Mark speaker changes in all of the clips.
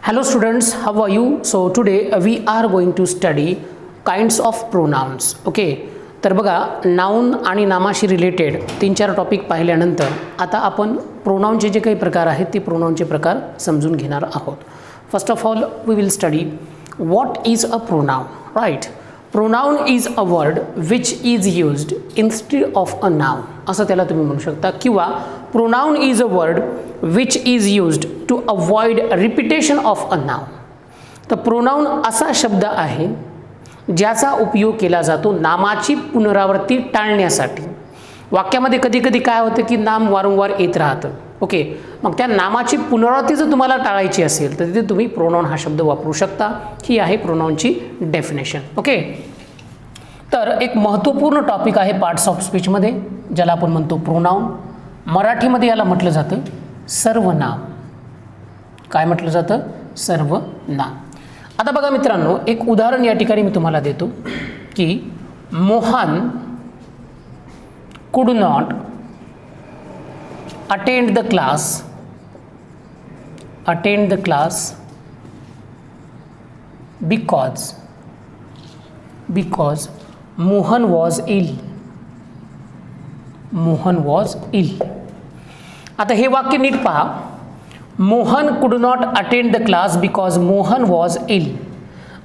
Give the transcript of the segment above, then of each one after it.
Speaker 1: Hello students, how are you? So today we are going to study kinds of pronouns. Okay, तर बघा noun आणि नामाशी related 3-4 topic पाहिल्यानंतर आता आपण प्रोनाउनचे जे काही प्रकार आहेत ते प्रोनाउनचे प्रकार समजून घेणार आहोत. First of all we will study what is a pronoun. Right, pronoun is a word which is used instead of a noun असं त्याला तुम्ही म्हणू शकता, किंवा pronoun is a word which is used to avoid repetition of a noun. तर pronoun असा शब्द आहे ज्याचा उपयोग केला जातो नामाची पुनरावृत्ती टाळण्यासाठी. वाक्यामध्ये कधी कधी काय होतं की नाम वारंवार येत राहतं. ओके, मग त्या नामाची पुनरावृत्ती जर तुम्हाला टाळायची असेल तर तिथे तुम्ही प्रोनाउन हा शब्द वापरू शकता. ही आहे प्रोनाउनची डेफिनेशन. ओके, तर एक महत्त्वपूर्ण टॉपिक आहे पार्ट्स ऑफ स्पीचमध्ये ज्याला आपण म्हणतो प्रोनाउन. मराठीमध्ये याला म्हटलं जातं सर्वनाम. काय म्हटलं जातं? सर्वनाम. आता बघा मित्रांनो, एक उदाहरण या ठिकाणी मी तुम्हाला देतो की Mohan could not attend the class because Mohan was ill. आता हे वाक्य नीट पहा. Mohan could not attend the class because Mohan was ill.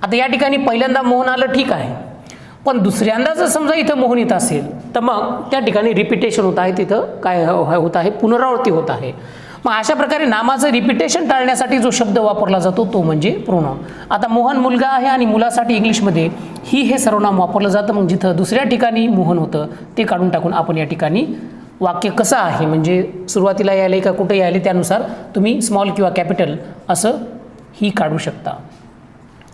Speaker 1: आता या ठिकाणी पहिल्यांदा मोहन आलं, ठीक आहे, पण दुसऱ्यांदा जर समजा इथं मोहन येत असेल तर मग त्या ठिकाणी रिपिटेशन होत आहे. तिथं काय होत आहे? पुनरावृत्ती होत आहे. मग अशा प्रकारे नामाचं रिपिटेशन टाळण्यासाठी जो शब्द वापरला जातो तो म्हणजे प्रोनाउन. आता मोहन मुलगा आहे आणि मुलासाठी इंग्लिशमध्ये ही हे सर्वनाम वापरलं जातं. मग जिथं दुसऱ्या ठिकाणी मोहन होतं ते काढून टाकून आपण या ठिकाणी वाक्य कसं आहे, म्हणजे सुरुवातीला यायले का कुठे यायले त्यानुसार तुम्ही स्मॉल किंवा कॅपिटल असं ही काढू शकता.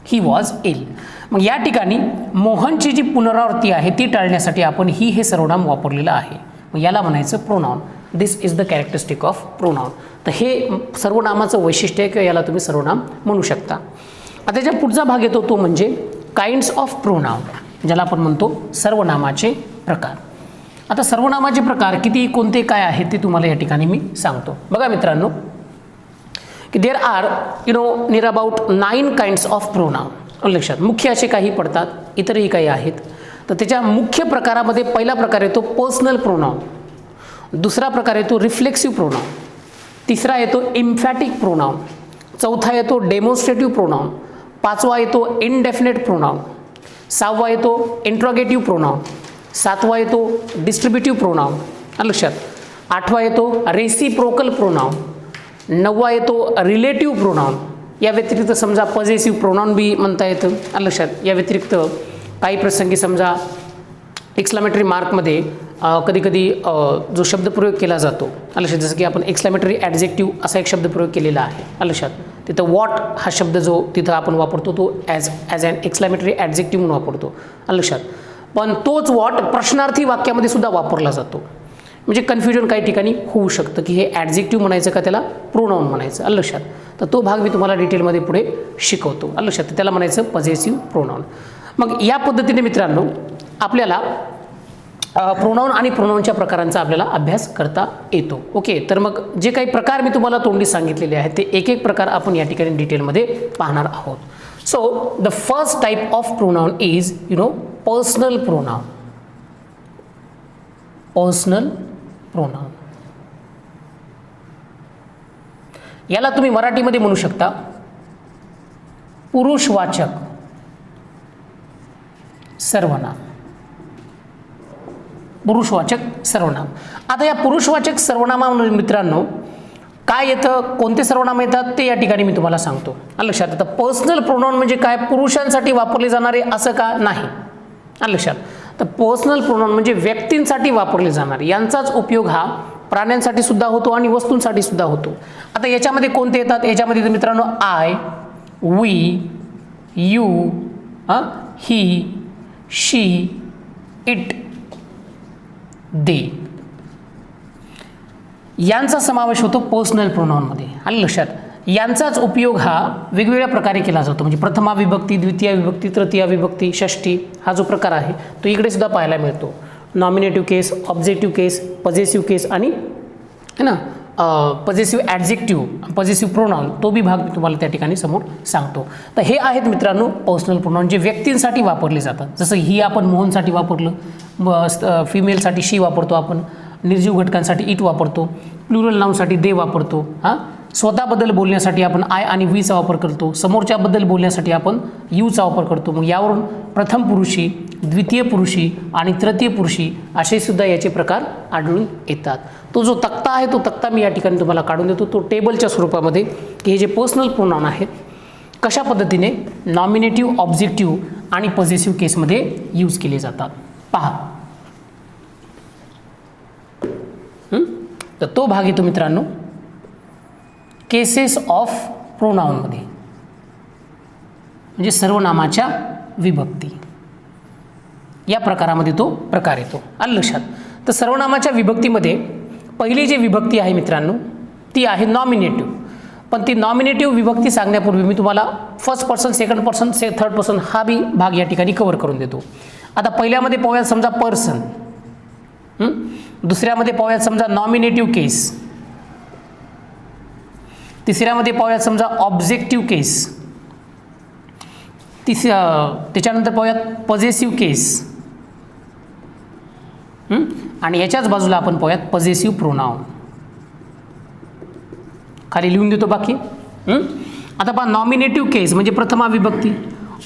Speaker 1: He was ill. मग या ठिकाणी मोहनची जी पुनरावृत्ती आहे ती टाळण्यासाठी आपण ही हे सर्वनाम वापरलेलं आहे. मग याला म्हणायचं pronoun. This is the characteristic of pronoun. तर हे सर्वनामाचं वैशिष्ट्य आहे किंवा याला तुम्ही सर्वनाम म्हणू शकता. आता त्याच्या पुढचा भाग येतो तो म्हणजे काइंड्स ऑफ प्रोनाउन, ज्याला आपण म्हणतो सर्वनामाचे प्रकार. आता सर्वनामाचे प्रकार किती कोणते काय आहेत ते तुम्हाला या ठिकाणी मी सांगतो. बघा मित्रांनो की there are near about 9 kinds of pronoun. लक्षात, मुख्य असे काही पडतात, इतरही काही आहेत. तर त्याच्या मुख्य प्रकारामध्ये पहिला प्रकार येतो पर्सनल प्रोनाउन, दुसरा प्रकार येतो रिफ्लेक्सिव्ह प्रोनाउन, तिसरा येतो इम्फॅटिक प्रोनाउन, चौथा येतो डेमॉन्स्ट्रेटिव्ह प्रोनाउन, पाचवा येतो इनडेफिनेट प्रोनाउन, सहावा येतो इंट्रोगेटिव्ह प्रोनाउन, सातवा येतो डिस्ट्रीब्युटिव्ह प्रोनाउन. लक्षात, आठवा येतो रेसिप्रोकल प्रोनाउन, नववा येतो रिलेटिव्ह प्रोनाउन. या व्यतिरिक्त समजा पॉझेसिव्ह प्रोनाउन बी म्हणता येतं. लक्षात, या व्यतिरिक्त काही प्रसंगी समजा एक्सक्लामेटरी मार्कमध्ये कधी कधी जो शब्दप्रयोग केला जातो, लक्षात, जसं की आपण एक्सक्लामेटरी ॲडजेक्टिव्ह असा एक शब्दप्रयोग केलेला आहे. लक्षात, तिथं वॉट हा शब्द जो तिथं आपण वापरतो तो ॲज ॲन एक्सक्लामेटरी ॲडजेक्टिव्ह म्हणून वापरतो. लक्षात, पण तोच वॉट प्रश्नार्थी वाक्यामध्ये सुद्धा वापरला जातो. म्हणजे कन्फ्युजन काही ठिकाणी होऊ शकतं की हे ॲडजेक्टिव्ह म्हणायचं का त्याला प्रोनाउन म्हणायचं. लक्षात, तर तो भाग मी तुम्हाला डिटेलमध्ये पुढे शिकवतो. लक्षात, त्याला म्हणायचं पॉझेसिव्ह प्रोनाउन. मग या पद्धतीने मित्रांनो आपल्याला प्रोनाउन आणि प्रोनाउनच्या प्रकारांचा आपल्याला अभ्यास करता येतो. ओके, तर मग जे काही प्रकार मी तुम्हाला तोंडी सांगितलेले आहेत ते एक एक प्रकार आपण या ठिकाणी डिटेलमध्ये पाहणार आहोत. So the first type of pronoun is personal pronoun. Personal pronoun याला तुम्ही मराठीमध्ये म्हणू शकता पुरुषवाचक सर्वनाम. पुरुषवाचक सर्वनाम. आता या पुरुषवाचक सर्वनामामध्ये मित्रांनो काय येतं, कोणते सर्वनाम येतात ते या ठिकाणी मी तुम्हाला सांगतो. लक्षात, आता पर्सनल प्रोनाउन म्हणजे काय, पुरुषांसाठी वापरले जाणारे असं का नाही. लक्षात, तर पर्सनल प्रोनाउन म्हणजे व्यक्तींसाठी वापरले जाणारे, यांचाच उपयोग हा प्राण्यांसाठी सुद्धा होतो आणि वस्तूंसाठी सुद्धा होतो. आता याच्यामध्ये कोणते येतात? याच्यामध्ये मित्रांनो I, we, you, he, she, it, they यांचा समावेश होतो पर्सनल प्रोनाउनमध्ये. आणि लक्षात, यांचाच उपयोग हा वेगवेगळ्या प्रकारे केला जातो. म्हणजे प्रथमा विभक्ती, द्वितीय विभक्ती, तृतीय विभक्ती, षष्ठी हा जो प्रकार आहे तो इकडे सुद्धा पाहायला मिळतो. नॉमिनेटिव्ह केस, ऑब्जेक्टिव्ह केस, पॉझेसिव्ह केस आणि है ना पॉझिटिव्ह ॲडजेक्टिव्ह, पॉझिटिव्ह प्रोनाउन, तो बी भाग मी तुम्हाला त्या ठिकाणी समोर सांगतो. तर हे आहेत मित्रांनो पर्सनल प्रोनाउन जे व्यक्तींसाठी वापरले जातात. जसं ही आपण मोहनसाठी वापरलं, फिमेलसाठी शी वापरतो आपण, निर्जीव घटकांसाठी इट वापरतो, प्लुरल नाऊनसाठी दे वापरतो. स्वतःबद्दल बोलण्यासाठी आपण आय आणि वीचा वापर करतो, समोरच्याबद्दल बोलण्यासाठी आपण यूचा वापर करतो. मग यावरून प्रथम पुरुषी, द्वितीय पुरुषी आणि तृतीय पुरुषी असे सुद्धा याचे प्रकार आढळून येतात. तो जो तक्ता आहे तो तक्ता मी या ठिकाणी तुम्हाला काढून देतो, तो टेबलच्या स्वरूपामध्ये, की हे जे पर्सनल प्रोनाउन आहेत कशा पद्धतीने नॉमिनेटिव्ह, ऑब्जेक्टिव्ह आणि पॉझिटिव्ह केसमध्ये यूज केले जातात पहा. तर तो भाग येतो मित्रांनो केसेस ऑफ प्रोनाउनमध्ये, म्हणजे सर्वनामाच्या विभक्ती या प्रकारामध्ये तो प्रकार येतो. आलं लक्षात. तर सर्वनामाच्या विभक्तीमध्ये पहिली जी विभक्ती आहे मित्रांनो ती आहे नॉमिनेटिव्ह. पण ती नॉमिनेटिव्ह विभक्ती सांगण्यापूर्वी मी तुम्हाला first person, second person, third person हा बी भाग या ठिकाणी कव्हर करून देतो. आता पहिल्यामध्ये पाहूयात समजा पर्सन, दुसऱ्यामध्ये पाहूयात समजा नॉमिनेटिव्ह केस, तिसऱ्यामध्ये पाहूयात समजा ऑब्जेक्टिव्ह केस, त्याच्यानंतर पाहूयात पॉझिटिव्ह केस, आणि याच्याच बाजूला आपण पाहूयात पॉझिटिव्ह प्रोनाउन. खाली लिहून देतो बाकी. आता पहा नॉमिनेटिव्ह केस म्हणजे प्रथमा विभक्ती,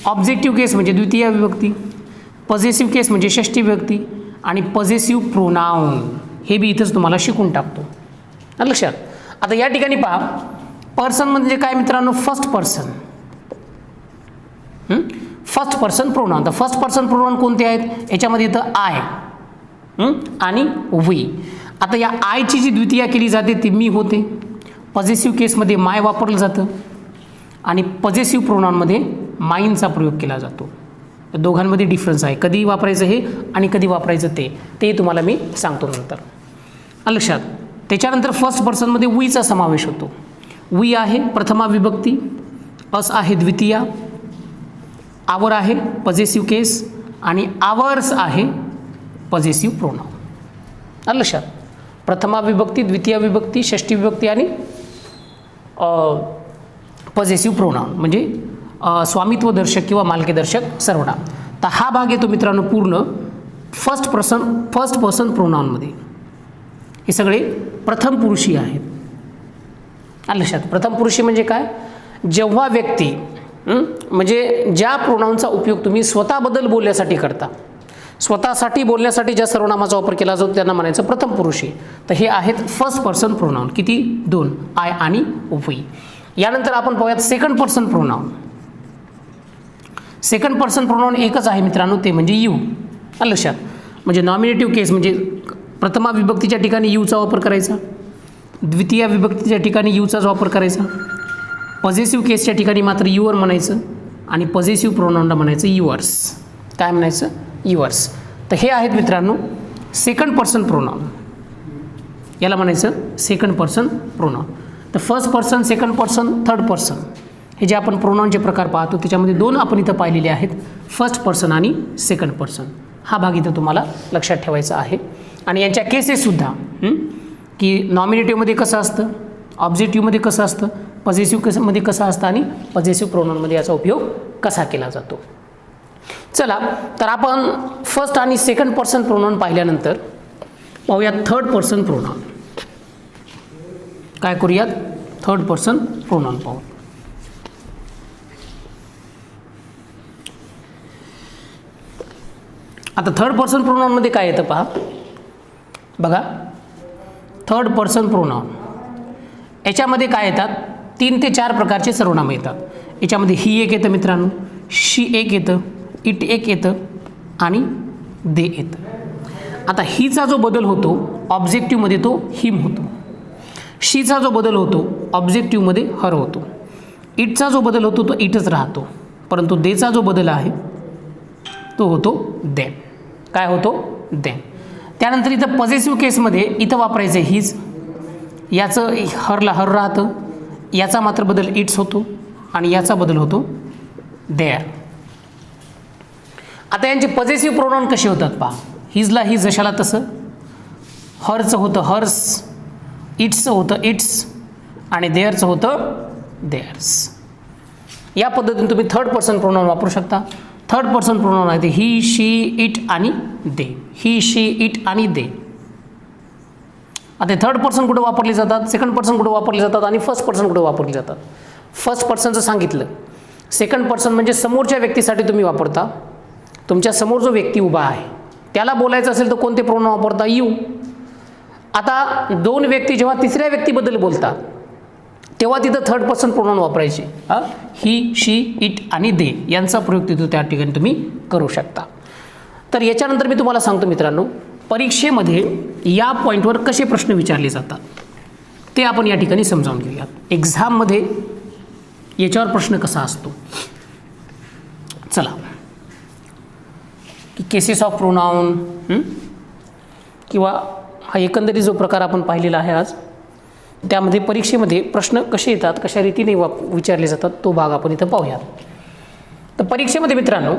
Speaker 1: ऑब्जेक्टिव्ह केस म्हणजे द्वितीय विभक्ती, पॉझिटिव्ह केस म्हणजे षष्ठी विभक्ती आणि पॉझिटिव्ह प्रोनाउन हे बी इथंच तुम्हाला शिकून टाकतो. लक्षात. आता या ठिकाणी पहा पर्सन म्हणजे काय मित्रांनो, first person, first person pronoun. तर फर्स्ट पर्सन प्रोनाउन कोणते आहेत याच्यामध्ये येतं आय आणि वी. आता या आयची जी द्वितीया केली जाते ती मी होते, पॉझिटिव्ह केसमध्ये माय वापरलं जातं आणि पॉझिटिव्ह प्रोनाउनमध्ये माईनचा प्रयोग केला जातो. दोघांमध्ये डिफरन्स आहे, कधी वापरायचं हे आणि कधी वापरायचं ते तुम्हाला मी सांगतो नंतर. लक्षात. त्याच्यानंतर फर्स्ट पर्सनमध्ये वीचा समावेश होतो. वी आहे प्रथमा विभक्ती, अस आहे द्वितीया, आवर आहे पॉझिटिव्ह केस आणि आवर्स आहे पॉझिटिव्ह प्रोनाउन. लक्षात. प्रथमा विभक्ती, द्वितीय विभक्ती, षष्ठी विभक्ती आणि पॉझिटिव्ह प्रोनाउन म्हणजे स्वामित्वदर्शक किंवा मालकीदर्शक सर्वनाम. तर हा भाग येतो मित्रांनो पूर्ण फर्स्ट पर्सन प्रोनाउनमध्ये. हे सगळे प्रथम पुरुषी आहेत. लक्षात. प्रथम पुरुषी म्हणजे काय, जेव्हा व्यक्ती म्हणजे ज्या प्रोनाउनचा उपयोग तुम्ही स्वतःबद्दल बोलण्यासाठी करता, स्वतःसाठी बोलण्यासाठी ज्या सर्वनामाचा वापर केला जातो त्यांना म्हणायचं प्रथम पुरुषी. तर हे आहेत फर्स्ट पर्सन प्रोनाउन. किती, दोन, आय आणि वी. यानंतर आपण पाहूयात second person pronoun. Second person pronoun एकच आहे मित्रांनो, ते म्हणजे यू. लक्षात. म्हणजे नॉमिनेटिव्ह केस म्हणजे प्रथमा विभक्तीच्या ठिकाणी यूचा वापर करायचा, द्वितीय विभक्तीच्या ठिकाणी यूचाच वापर करायचा, पॉझिटिव्ह केसच्या ठिकाणी मात्र युअर म्हणायचं आणि पॉझिटिव्ह प्रोनाउनला म्हणायचं युअर्स. काय म्हणायचं, युअर्स. तर हे आहेत मित्रांनो सेकंड पर्सन प्रोनाउन, याला म्हणायचं सेकंड पर्सन प्रोनाउन. तर first person, second person, third person हे जे आपण प्रोनाउनचे प्रकार पाहतो त्याच्यामध्ये दोन आपण इथं पाहिलेले आहेत, फर्स्ट पर्सन आणि सेकंड पर्सन. हा भाग इथं तुम्हाला लक्षात ठेवायचा आहे. आणि यांच्या केसेससुद्धा की नॉमिनेटिव्हमध्ये कसं असतं, ऑब्जेक्टिव्हमध्ये कसं असतं, पॉझिटिव्हमध्ये कसं असतं आणि पॉझिटिव्ह प्रोनाउनमध्ये याचा उपयोग कसा केला जातो. चला तर आपण फर्स्ट आणि सेकंड पर्सन प्रोनाउन पाहिल्यानंतर पाहूयात थर्ड पर्सन प्रोनाउन. काय करूयात, थर्ड पर्सन प्रोनाउन पाहू. आता थर्ड पर्सन प्रोनाउनमध्ये काय येतं पहा बघा. थर्ड पर्सन प्रोनाउन याच्यामध्ये काय येतात, 3 ते 4 प्रकारचे सर्वनाम येतात. याच्यामध्ये ही एक येतं मित्रांनो, शी एक येतं, इट एक येतं आणि दे येतं. आता हीचा जो बदल होतो ऑब्जेक्टिव्हमध्ये तो हिम होतो, शीचा जो बदल होतो ऑब्जेक्टिव्हमध्ये हर होतो, इटचा जो बदल होतो तो इटच राहतो, परंतु देचा जो बदल आहे तो होतो देम. काय होतो, देम. त्यानंतर इथं पॉझिटिव्ह केसमध्ये इथं वापरायचं हीच, याचं हरला हर राहतं, याचा मात्र बदल इट्स होतो आणि याचा बदल होतो देअर. आता यांचे पॉझिटिव्ह प्रोनाउन कसे होतात पहा. हिजला हिज जशाला तसं, हरचं होतं हर्स, इट्सचं होतं इट्स आणि देअरचं होतं देअर्स. या पद्धतीने तुम्ही थर्ड पर्सन प्रोनाउन वापरू शकता. थर्ड पर्सन प्रोनाउन आहे ते ही, शी, इट आणि दे. ही, शी, इट आणि दे. आता थर्ड पर्सन कुठे वापरले जातात, सेकंड पर्सन कुठे वापरले जातात आणि फर्स्ट पर्सन कुठे वापरले जातात. फर्स्ट पर्सनचं सांगितलं. सेकंड पर्सन म्हणजे समोरच्या व्यक्तीसाठी तुम्ही वापरता. तुमच्या समोर जो व्यक्ती उभा आहे त्याला बोलायचं असेल तर कोणते प्रोनाउन वापरता, यू. आता दोन व्यक्ती जेव्हा तिसऱ्या व्यक्तीबद्दल बोलतात तेव्हा तिथं थर्ड पर्सन प्रोनाउन वापरायचे. ही, शी, इट आणि दे यांचा प्रयोग तिथं त्या ठिकाणी तुम्ही करू शकता. तर याच्यानंतर मी तुम्हाला सांगतो मित्रांनो, परीक्षेमध्ये या पॉईंटवर कसे प्रश्न विचारले जातात ते आपण या ठिकाणी समजावून घेऊयात. एक्झाममध्ये याच्यावर प्रश्न कसा असतो. चला, की केसेस ऑफ प्रोनाउन किंवा हा एकंदरीत जो प्रकार आपण पाहिलेला आहे आज, त्यामध्ये परीक्षेमध्ये प्रश्न कसे येतात, कशा रीतीने विचारले जातात तो भाग आपण इथं पाहूयात. तर परीक्षेमध्ये मित्रांनो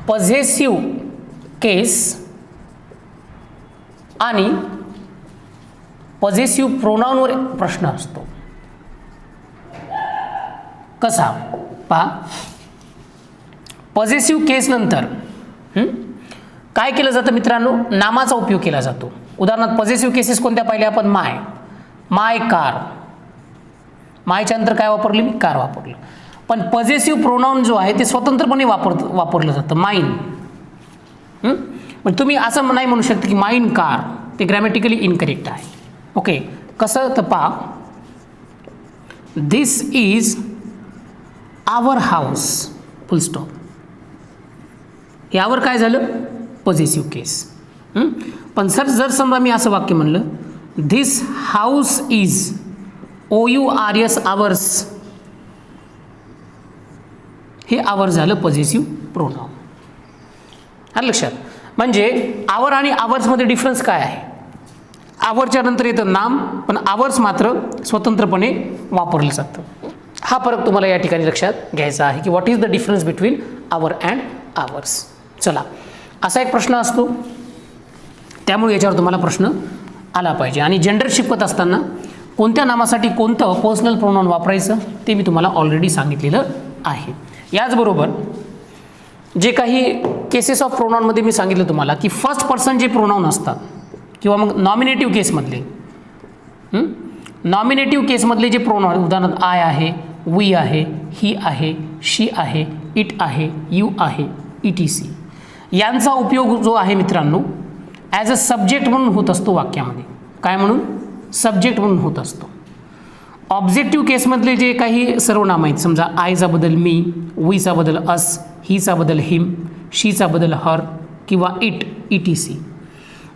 Speaker 1: पॉझेसिव्ह केस आणि पॉझेसिव्ह प्रोनाउनवर प्रश्न असतो. कसा पहा, पॉझेसिव्ह केस नंतर काय केलं जातं मित्रांनो, नामाचा उपयोग केला जातो. उदाहरणार्थ पॉझेसिव्ह केसेस कोणत्या पाहिल्या आपण, माय कार. मायच्या नंतर काय वापरले मी, कार वापरलं. पण पॉझेसिव्ह प्रोनाउन जो आहे ते स्वतंत्रपणे वापरलं जातं, माइन. म्हणजे तुम्ही असं नाही म्हणू शकता की माइन कार, ते ग्रॅमॅटिकली इनकरेक्ट आहे. ओके, कसं तर पहा, this is our house, full stop. यावर काय झालं, पॉझेसिव्ह केस. पण सर जर समजा मी असं वाक्य म्हणलं, this house is OURS hours, हे आवर झालं पॉझेसिव्ह प्रोनाउन. आलं लक्षात. म्हणजे आवर आणि आवर्समध्ये डिफरन्स काय आहे, आवरच्या नंतर येतं नाम, पण आवर्स मात्र स्वतंत्रपणे वापरलं जातं. हा फरक तुम्हाला या ठिकाणी लक्षात घ्यायचा आहे की what is the difference between our and ours. चला, असा एक प्रश्न असतो, त्यामुळे याच्यावर तुम्हाला प्रश्न आला पाहिजे. आणि जेंडर शिकवत असताना कोणत्या नामासाठी कोणतं पर्सनल प्रोनाउन वापरायचं ते मी तुम्हाला ऑलरेडी सांगितलेलं आहे. याचबरोबर जे काही केसेस ऑफ प्रोनाउनमध्ये मी सांगितलं तुम्हाला की फर्स्ट पर्सन जे प्रोनाउन असतात किंवा मग नॉमिनेटिव्ह केसमधले, नॉमिनेटिव्ह केसमधले जे प्रोनाउन, उदाहरणार्थ आय आहे, वी आहे, ही आहे, शी आहे, इट आहे, यू आहे, ETC, यांचा उपयोग जो आहे मित्रांनो ॲज अ सब्जेक्ट म्हणून होत असतो वाक्यामध्ये. काय म्हणून, सब्जेक्ट म्हणून होत असतो. ऑब्जेक्टिव्ह केसमधले जे काही सर्वनाम आहेत, समजा आयचा बदल मी, वीचा बदल अस, हीचा बदल हिम, शीचा बदल हर किंवा इट, ETC,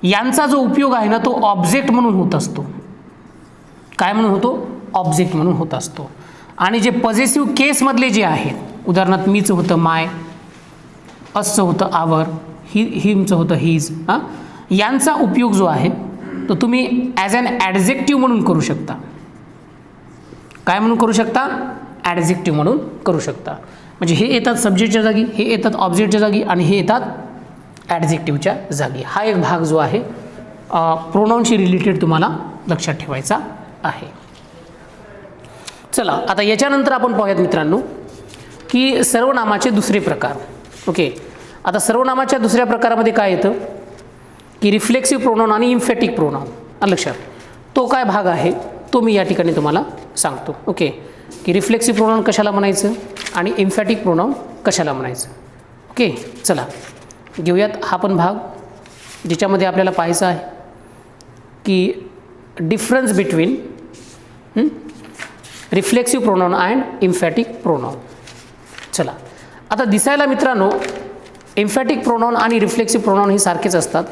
Speaker 1: यांचा जो उपयोग आहे ना तो ऑब्जेक्ट म्हणून होत असतो. काय म्हणून होतो, ऑब्जेक्ट म्हणून होत असतो. आणि जे पॉझेसिव्ह केसमधले जे आहेत, उदाहरणार्थ मीचं होतं माय, असचं होतं आवर, हिमचं होतं हिज, यांचा उपयोग जो आहे तो तुम्ही ॲज अन ॲडजेक्टिव्ह म्हणून करू शकता. काय म्हणून करू शकता, ॲडजेक्टिव्ह म्हणून करू शकता. म्हणजे हे येतात सब्जेक्टच्या जागी, हे येतात ऑब्जेक्टच्या जागी आणि हे येतात ॲडजेक्टिव्हच्या जागी. हा एक भाग जो आहे प्रोनाउनशी रिलेटेड तुम्हाला लक्षात ठेवायचा आहे. चला, आता याच्यानंतर आपण पाहूयात मित्रांनो की सर्वनामाचे दुसरे प्रकार. ओके, आता सर्वनामाच्या दुसऱ्या प्रकारामध्ये काय येतं की रिफ्लेक्सिव्ह प्रोनाउन आणि इम्फॅटिक प्रोनाउन. लक्षात, तो काय भाग आहे तो मी या ठिकाणी तुम्हाला सांगतो. ओके, की रिफ्लेक्सिव्ह प्रोनाउन कशाला म्हणायचं आणि इम्फॅटिक प्रोनाउन कशाला म्हणायचं. ओके, चला घेऊयात हा पण भाग ज्याच्यामध्ये आपल्याला पाहायचं आहे की difference between reflexive pronoun and emphatic pronoun. चला, आता दिसायला मित्रांनो इम्फॅटिक प्रोनाउन आणि रिफ्लेक्सिव्ह प्रोनाउन हे सारखेच असतात,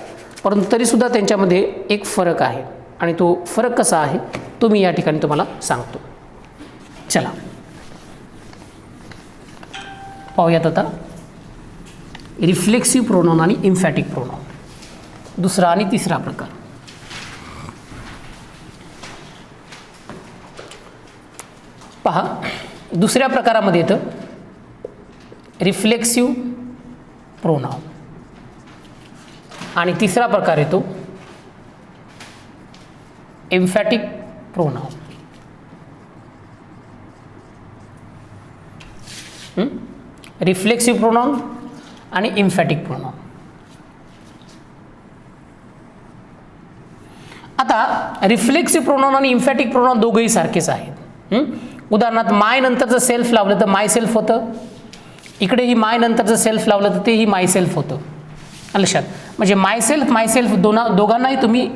Speaker 1: परंतु तरीसुद्धा त्यांच्यामध्ये एक फरक आहे आणि तो फरक कसा आहे तो मी या ठिकाणी तुम्हाला सांगतो. चला पाहूयात आता रिफ्लेक्सिव्ह प्रोनाउन आणि इम्फॅटिक प्रोनाउन, दुसरा आणि तिसरा प्रकार. पहा, दुसऱ्या प्रकारामध्ये येतं रिफ्लेक्सिव्ह प्रोनाउन आणि तिसरा प्रकार येतो एम्फॅटिक प्रोनाउन. रिफ्लेक्सिव्ह प्रोनाउन आणि एम्फॅटिक प्रोनाउन. आता रिफ्लेक्सिव्ह प्रोनाउन आणि एम्फॅटिक प्रोनाउन दोघंही सारखेच आहेत. उदाहरणार्थ माय नंतर जर सेल्फ लावलं तर माय सेल्फ होतं, इकडेही माय नंतर जर सेल्फ लावलं तर तेही माय सेल्फ होतं. लक्षात, म्हणजे माय सेल्फ दोघांनाही तुम्ही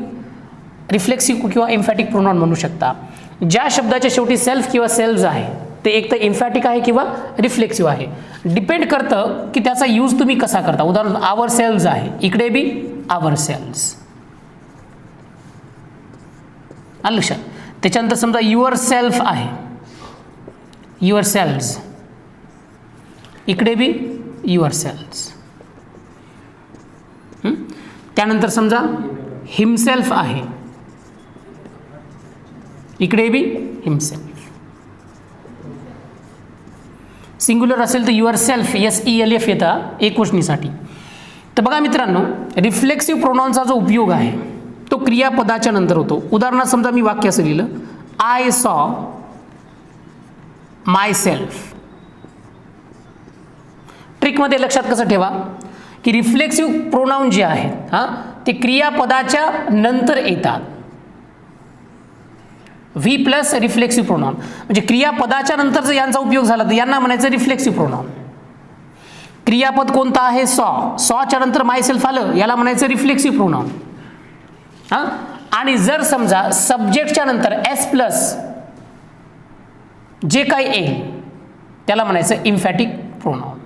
Speaker 1: रिफ्लेक्सिव्ह किंवा एम्फॅटिक प्रोनाउन म्हणू शकता. ज्या शब्दाच्या शेवटी सेल्फ किंवा सेल्फ्स आहे ते एक तर एम्फॅटिक आहे किंवा रिफ्लेक्सिव्ह आहे. डिपेंड करतं की त्याचा यूज तुम्ही कसा करता. उदाहरण आवर सेल्व्स आहे, इकडे बी आवर सेल्व्स. आलं लक्षात. त्याच्यानंतर समजा युअर सेल्फ आहे, युअर सेल्व्स, इकडे बी युअर सेल्व्स. त्यानंतर समजा हिमसेल्फ आहे, इकडे बी हिमसेल्फ. सिंग्युलर असेल तर युअर सेल्फ SELF येतात एकवचनीसाठी. तर बघा मित्रांनो, रिफ्लेक्सिव्ह प्रोनाउनचा जो उपयोग आहे तो क्रियापदाच्या नंतर होतो. उदाहरणार्थ समजा मी वाक्य असं लिहिलं, आय सॉ माय सेल्फ. ट्रिकमध्ये लक्षात कसं ठेवा की रिफ्लेक्सिव्ह प्रोनाउन जे आहेत ते क्रियापदाच्या नंतर येतात. व्ही प्लस रिफ्लेक्सिव्ह प्रोनाउन, म्हणजे क्रियापदाच्या नंतर जर यांचा उपयोग झाला तर यांना म्हणायचं रिफ्लेक्सिव्ह प्रोनाउन. क्रियापद कोणतं आहे? सॉच्या नंतर माय सेल्फ आलं, याला म्हणायचं रिफ्लेक्सिव्ह प्रोनाउन. आणि जर समजा सब्जेक्टच्या नंतर एस प्लस जे काही येईल त्याला म्हणायचं एम्फॅटिक प्रोनाउन.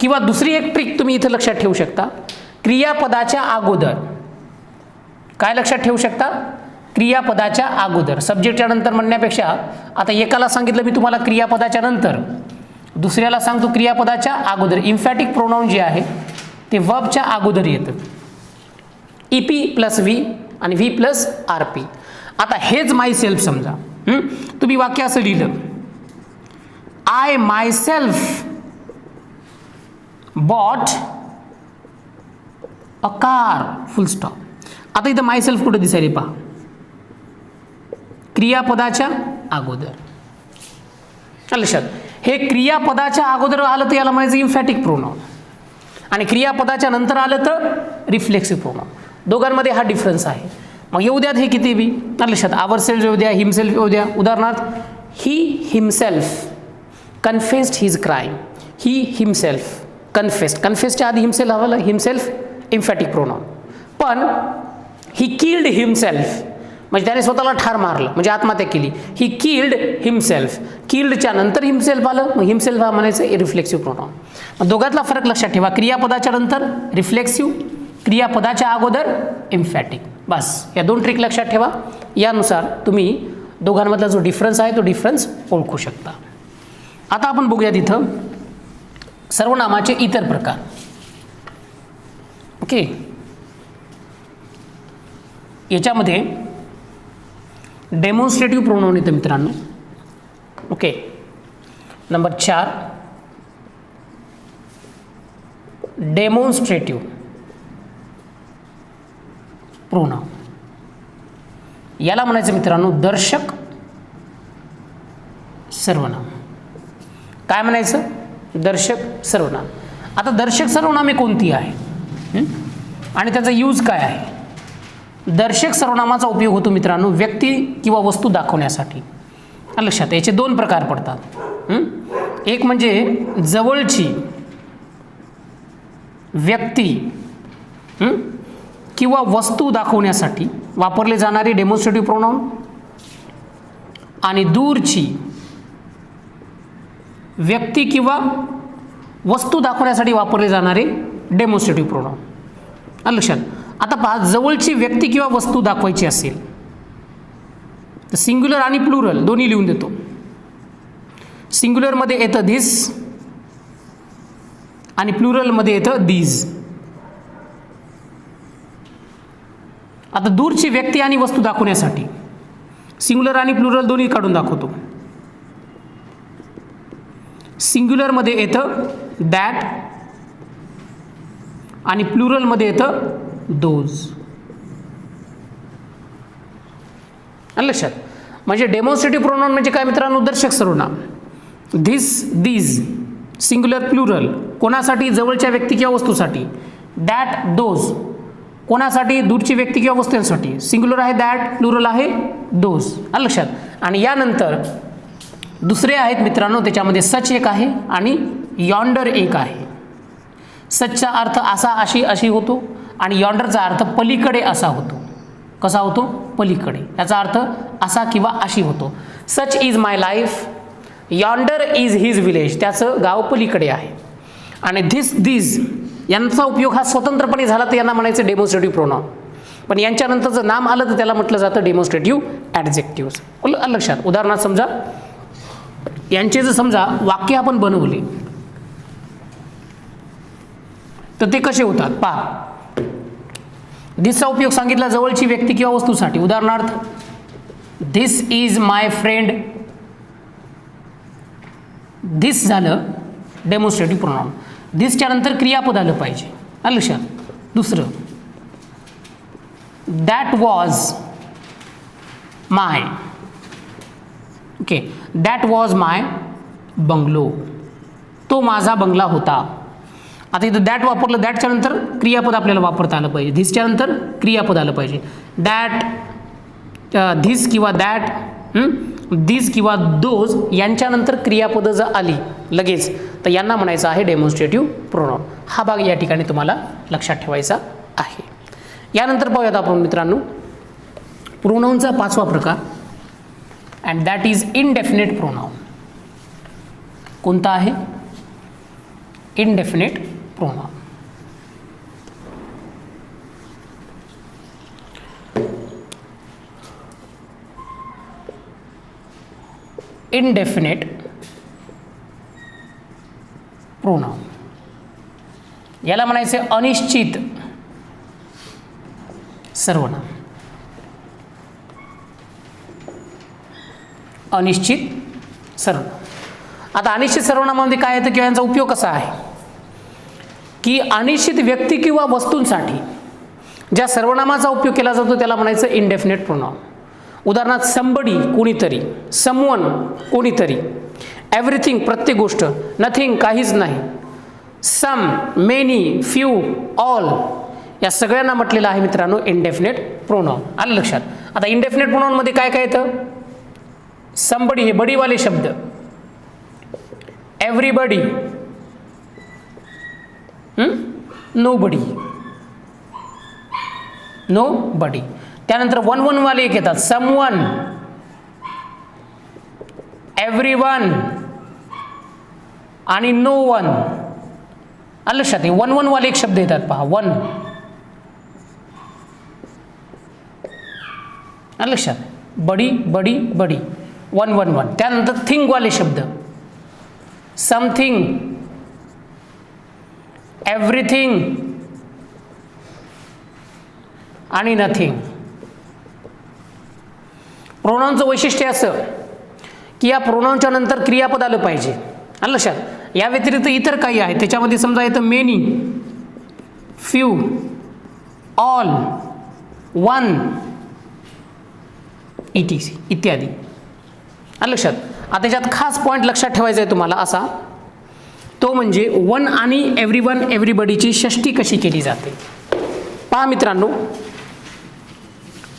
Speaker 1: किंवा दुसरी एक ट्रिक तुम्ही इथं लक्षात ठेवू शकता, क्रियापदाच्या अगोदर. काय लक्षात ठेवू शकता? क्रियापदाच्या अगोदर. सब्जेक्टच्या नंतर म्हणण्यापेक्षा आता एकाला सांगितलं मी तुम्हाला क्रियापदाच्या नंतर, दुसऱ्याला सांगतो क्रियापदाच्या अगोदर. एम्फॅटिक प्रोनाउन जे आहे ते वर्बच्या अगोदर येतं. EP प्लस व्ही आणि व्ही प्लस RP. आता हेच माय सेल्फ समजा, तुम्ही वाक्य असं लिहिलं, I myself bought a car, full stop. आता इथं माय सेल्फ कुठं दिसायला पहा? क्रियापदाच्या अगोदर. लक्षात, हे क्रियापदाच्या अगोदर आलं तर याला म्हणायचं एम्फॅटिक प्रोनाउन, आणि क्रियापदाच्या नंतर आलं तर रिफ्लेक्सिव्ह प्रोनाउन. दोघांमध्ये हा डिफरन्स आहे. मग येऊ द्यात हे किती बी. लक्षात, आवर सेल्फ येऊ द्या, हिमसेल्फ येऊ द्या. उदाहरणार्थ, he himself confessed his crime. He himself confessed, कन्फेस्डच्या आधी हिमसेल्फ हवं, हिमसेल्फ एम्फॅटिक प्रोनाउन. पण ही किल्ड हिमसेल्फ, म्हणजे त्याने स्वतःला ठार मारलं, म्हणजे आत्महत्या केली. ही किल्ड हिमसेल्फ, किल्डच्या नंतर हिमसेल्फ आलं, मग हिमसेल्फ हा म्हणायचं रिफ्लेक्सिव्ह प्रोनाउन. मग दोघातला फरक लक्षात ठेवा, क्रियापदाच्या नंतर रिफ्लेक्सिव्ह, क्रियापदाच्या अगोदर एम्फॅटिक. बस या दोन ट्रिक लक्षात ठेवा. यानुसार तुम्ही दोघांमधला जो डिफरन्स आहे तो डिफरन्स ओळखू शकता. आता आपण बघूया तिथं सर्वनामाचे इतर प्रकार. ओके, याच्यामध्ये डेमॉन्स्ट्रेटिव्ह प्रोनाउन येतं मित्रांनो. Okay, number 4 demonstrative pronoun. याला म्हणायचं मित्रांनो दर्शक सर्वनाम. काय म्हणायचं? दर्शक सर्वनाम. आता दर्शक सर्वनामे कोणती आहे आणि त्याचा यूज काय आहे? दर्शक सर्वनामाचा उपयोग होतो मित्रांनो व्यक्ती किंवा वस्तू दाखवण्यासाठी. लक्षात, याचे दोन प्रकार पडतात. एक म्हणजे जवळची व्यक्ती किंवा वस्तू दाखवण्यासाठी वापरले जाणारे डेमॉन्स्ट्रेटिव्ह प्रोनाउन, आणि दूरची व्यक्ती किंवा वस्तू दाखवण्यासाठी वापरले जाणारे डेमॉन्स्ट्रेटिव्ह प्रोनाउन. लक्षात, आता पहा, जवळची व्यक्ती किंवा वस्तू दाखवायची असेल तर सिंग्युलर आणि प्लुरल दोन्ही लिहून देतो. सिंग्युलरमध्ये येतं धिस आणि प्लुरलमध्ये येतं दीज. आता दूरची व्यक्ती आणि वस्तू दाखवण्यासाठी सिंग्युलर आणि प्लुरल दोन्ही काढून दाखवतो. सिंग्युलरमध्ये येतं दॅट आणि प्लुरलमध्ये येतं दोज. आलं लक्षात. म्हणजे डेमॉन्स्ट्रेटिव्ह प्रोनाउन म्हणजे काय मित्रांनो, दर्शक सर्वनाम. धिस, दीज, सिंग्युलर प्लुरल कोणासाठी, जवळच्या व्यक्ती किंवा वस्तूसाठी. दॅट, दोज कोणासाठी, दूरची व्यक्ती किंवा वस्तूंसाठी. सिंग्युलर आहे दॅट, प्लुरल आहे दोज. आलं लक्षात. आणि यानंतर दुसरे आहेत मित्रांनो, त्याच्यामध्ये सच एक आहे आणि यॉन्डर एक आहे. सचचा अर्थ असा, अशी, अशी होतो आणि यॉन्डरचा अर्थ पलीकडे असा होतो. कसा होतो, पलीकडे. याचा अर्थ असा किंवा अशी होतो. Such is my life, yonder is his village, त्याचं गाव पलीकडे आहे. आणि धिस, दीज यांचा उपयोग हा स्वतंत्रपणे झाला तर यांना म्हणायचं डेमॉन्स्ट्रेटिव्ह प्रोनाउन. पण यांच्यानंतर जर नाम आलं तर त्याला म्हटलं जातं डेमॉन्स्ट्रेटिव्ह ॲडजेक्टिव्हज. लक्षात. उदाहरणार्थ समजा यांचे जर समजा वाक्य आपण बनवले तर ते कसे होतात पहा. धिसचा उपयोग सांगितला जवळची व्यक्ती किंवा वस्तूसाठी. उदाहरणार्थ this is my friend. This झालं डेमॉन्स्ट्रेटिव्ह प्रोनाउन. धिसच्या नंतर क्रियापद आलं पाहिजे. आलं लक्षात. दुसरं that was my. Okay, that was my bungalow, तो माझा बंगला होता. आता इथं दॅट वापरलं, दॅटच्या नंतर क्रियापद आपल्याला वापरता आलं पाहिजे. धिसच्या नंतर क्रियापद आलं पाहिजे. दॅट, धिस किंवा दॅट, दिस किंवा दोज यांच्यानंतर क्रियापदं जर आली लगेच तर यांना म्हणायचं आहे डेमॉन्स्ट्रेटिव्ह प्रोनाउन. हा भाग या ठिकाणी तुम्हाला लक्षात ठेवायचा आहे. यानंतर पाहूयात आपण मित्रांनो प्रोनाउनचा 5वा प्रकार, and that is indefinite pronoun. कोणता आहे, इनडेफिनेट प्रोनाउन. इनडेफिनेट प्रोनाउन याला म्हणायचे अनिश्चित सर्वनाम. अनिश्चित सर्वनाम. आता अनिश्चित सर्वनामामध्ये काय येतं किंवा यांचा उपयोग कसा आहे की अनिश्चित व्यक्ती किंवा वस्तूंसाठी ज्या सर्वनामाचा उपयोग केला जातो त्याला म्हणायचं इनडेफिनेट प्रोनाउन. उदाहरणार्थ समबडी कोणीतरी, समवन कोणीतरी, एव्हरीथिंग प्रत्येक गोष्ट, नथिंग काहीच नाही, सम, मेनी, फ्यू, ऑल या सगळ्यांना म्हटलेलं आहे मित्रांनो इनडेफिनेट प्रोनाउन. आलं लक्षात. आता इनडेफिनेट प्रोनाउनमध्ये काय काय येतं, समबडी हे बडीवाले शब्द, एव्हरीबडी, नोबडी, नोबडी. त्यानंतर वन वन वाले एक येतात, समवन, एव्हरीवन आणि नो वन. आलं लक्षात. हे वन वन वाले एक शब्द येतात पहा, वन. आलं लक्षात. बडी, बडी, बडी, वन वन वन. त्यानंतर थिंग वाले शब्द, समथिंग, एव्हरीथिंग आणि नथिंग. प्रोनाउनचं वैशिष्ट्य असं की या प्रोनाउनच्या नंतर क्रियापद आलं पाहिजे. आलं लक्षात. या व्यतिरिक्त इतर काही आहे त्याच्यामध्ये समजा येतं many, few, all, one, ETC इत्यादी. आलं लक्षात. आता त्याच्यात खास पॉईंट लक्षात ठेवायचा आहे तुम्हाला असा, तो म्हणजे वन आणि एव्हरीवन, एव्हरीबडीची षष्ठी कशी केली जाते. पहा मित्रांनो,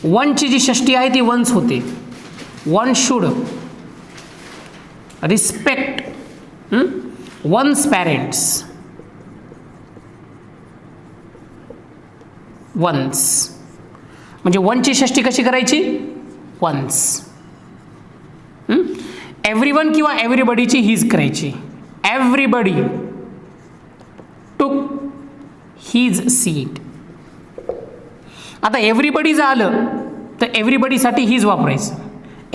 Speaker 1: वनची जी षष्ठी आहे ती वन्स होते. One should respect one's parents. One's म्हणजे वनची षष्ठी कशी करायची, वन्स. एव्हरीवन किंवा एव्हरीबडीची हीज करायची. Everybody took his seat. आता एव्हरीबडी जर आलं तर एव्हरीबडीसाठी हीज वापरायचं.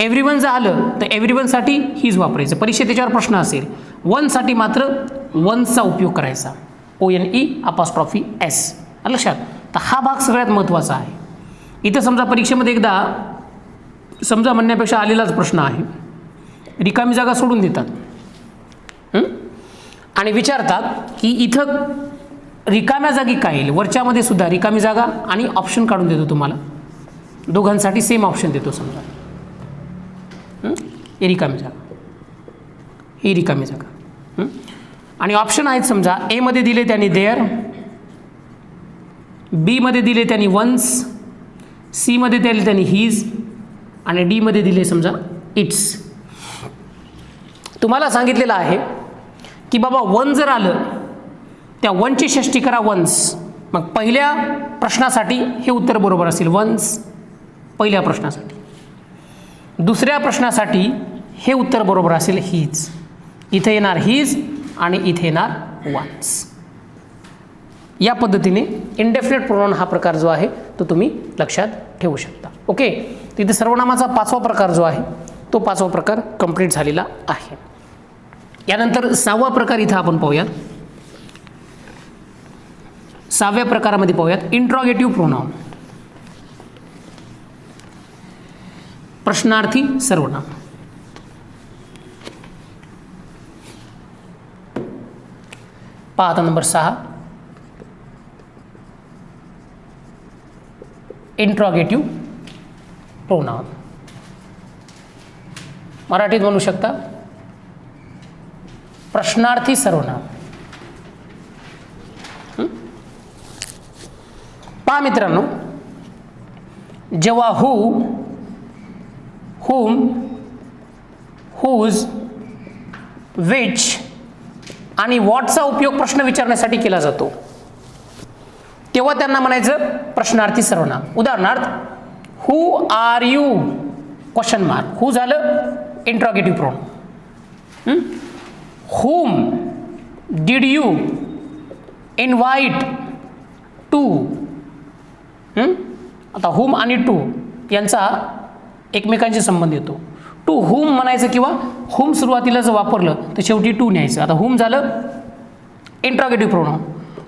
Speaker 1: एव्हरीवन जर आलं तर एव्हरीवनसाठी हीज वापरायचं. परीक्षेत त्याच्यावर प्रश्न असेल. वनसाठी मात्र वन्सचा उपयोग करायचा, ONE''S. लक्षात. तर हा भाग सगळ्यात महत्त्वाचा आहे. इथं समजा परीक्षेमध्ये एकदा समजा म्हणण्यापेक्षा आलेलाच प्रश्न आहे, रिकामी जागा सोडून देतात आणि विचारतात की इथं रिकाम्या जागी काय येईल. वरच्यामध्ये सुद्धा रिकामी जागा आणि ऑप्शन काढून देतो तुम्हाला, दोघांसाठी सेम ऑप्शन देतो. समजा ही रिकामी जागा, ही रिकामी जागा. आणि ऑप्शन आहेत समजा एमध्ये दिले त्यांनी देअर, बीमध्ये दिले त्यांनी वन्स, सीमध्ये दिले त्यांनी हीज आणि डीमध्ये दिले समजा इट्स. तुम्हाला सांगितलेलं आहे की बाबा वन जर आलं त्या वनची षष्टी करा वन्स, मग पहिल्या प्रश्नासाठी हे उत्तर बरोबर असेल वन्स पहिल्या प्रश्नासाठी. दुसऱ्या प्रश्नासाठी हे उत्तर बरोबर असेल हीज. इथे येणार हीज आणि इथे येणार वन्स. या पद्धतीने इंडेफिनिट प्रोनाउन हा प्रकार जो आहे तो तुम्ही लक्षात ठेवू शकता. ओके, तिथे सर्वनामाचा 5वा प्रकार जो आहे तो 5वा प्रकार कंप्लीट झालेला आहे. यानंतर 6वा प्रकार इथं आपण पाहूयात. 6व्या प्रकारामध्ये पाहूयात इंट्रॉगेटिव्ह प्रोनाउन, प्रश्नार्थी सर्वनाम. पहा आता नंबर 6 इंट्रॉगेटिव्ह प्रोनाउन. मराठीत म्हणू शकता प्रश्नार्थी सर्वनाम. पहा मित्रांनो, जेव्हा हू, whom, whose, which आणि whatचा उपयोग प्रश्न विचारण्यासाठी केला जातो तेव्हा त्यांना म्हणायचं प्रश्नार्थी सर्वनाम. उदाहरणार्थ who are you question mark, who झालं interrogative pronoun. whom did you invite to. आता whom आणि to यांचा एकमेकांशी संबंध येतो. टू whom म्हणायचं किंवा whom सुरुवातीला जर वापरलं तर शेवटी टू न्यायचं. आता whom झालं interrogative pronoun.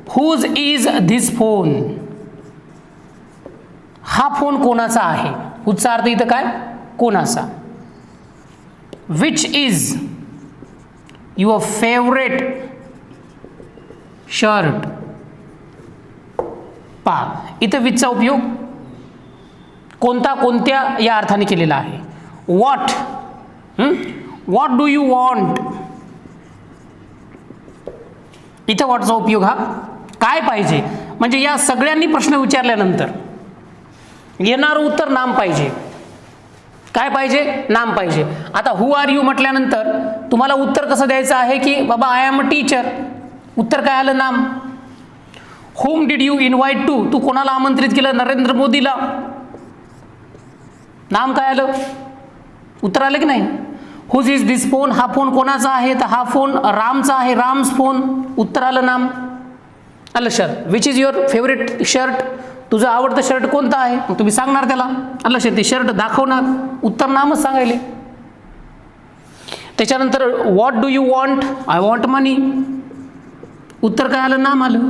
Speaker 1: whose is this phone, हा फोन कोणाचा आहे, whose अर्थ इथं काय कोणाचा. which is your favorite shirt. पहा इथं विचचा उपयोग कोणता कोणत्या या अर्थाने केलेला आहे. What, what do you want, इथं व्हॉटचा उपयोग हा काय पाहिजे. म्हणजे या सगळ्यांनी प्रश्न विचारल्यानंतर येणारं उत्तर नाम पाहिजे. काय पाहिजे, नाम पाहिजे. आता हू आर यू म्हटल्यानंतर तुम्हाला उत्तर कसं द्यायचं आहे की बाबा आय एम अ टीचर, उत्तर काय आलं नाम. whom did you invite to, तू कोणाला आमंत्रित केलं, नरेंद्र मोदीला, नाम काय आलं, उत्तर आलं की नाही. whose is this phone, हा फोन कोणाचा आहे, तर हा फोन रामचा आहे, राम्स फोन, उत्तर आलं नाम. आलं shirt. which is your favorite shirt, तुझं आवडतं शर्ट कोणतं आहे, मग तुम्ही सांगणार त्याला. आलं शर्ट, ते शर्ट दाखवणार, उत्तर नामच सांगायले. त्याच्यानंतर what do you want, I want money, उत्तर काय आलं, नाम आलं.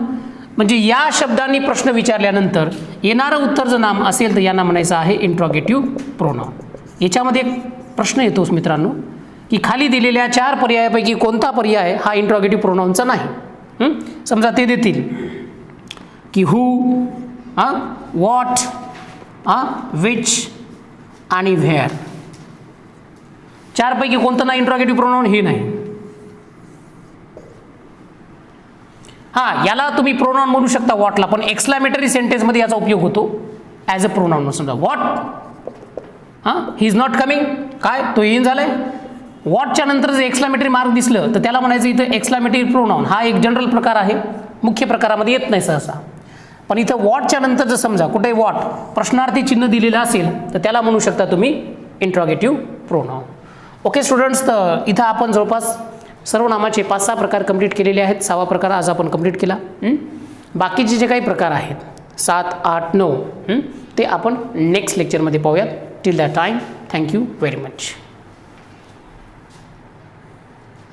Speaker 1: म्हणजे या शब्दांनी प्रश्न विचारल्यानंतर येणारं उत्तर जर नाम असेल तर यांना म्हणायचं आहे इंट्रॉगेटिव्ह प्रोनाउन. याच्यामध्ये एक प्रश्न येतोच मित्रांनो की खाली दिलेल्या 4 पर्यायापैकी कोणता पर्याय हा इंट्रॉगेटिव्ह प्रोनाउनचा नाही. समजा ते देतील की हू, व्हॉट, विच आणि व्हेअर. 4 पैकी कोणतं नाही इंट्रॉगेटिव्ह प्रोनाउन, हे नाही. याला तुम्ही प्रोनाउन म्हणू शकता व्हॉटला, पण एक्सक्लामेटरी सेंटेन्समध्ये याचा उपयोग होतो ॲज अ प्रोनाउन. समजा what, he is not coming, काय तो येईन झालाय. व्हॉटच्या नंतर जर एक्सक्लामेटरी मार्क दिसलं तर त्याला म्हणायचं इथं एक्सक्लामेटरी प्रोनाउन. हा एक जनरल प्रकार आहे, मुख्य प्रकारामध्ये येत नाही सहसा. पण इथं व्हॉटच्या नंतर जर समजा कुठे व्हॉट प्रश्नार्थी चिन्ह दिलेलं असेल तर त्याला म्हणू शकता तुम्ही इंट्रॉगेटिव्ह प्रोनाउन. ओके स्टुडंट्स, तर इथं आपण जवळपास सर्वनामाचे 5-6 प्रकार कंप्लीट केलेले आहेत. 6वा प्रकार आज आपण कंप्लीट केला. बाकीचे जे काही प्रकार आहेत 7, 8, 9 ते आपण नेक्स्ट लेक्चरमध्ये पाहूयात. Till that time, thank you very much.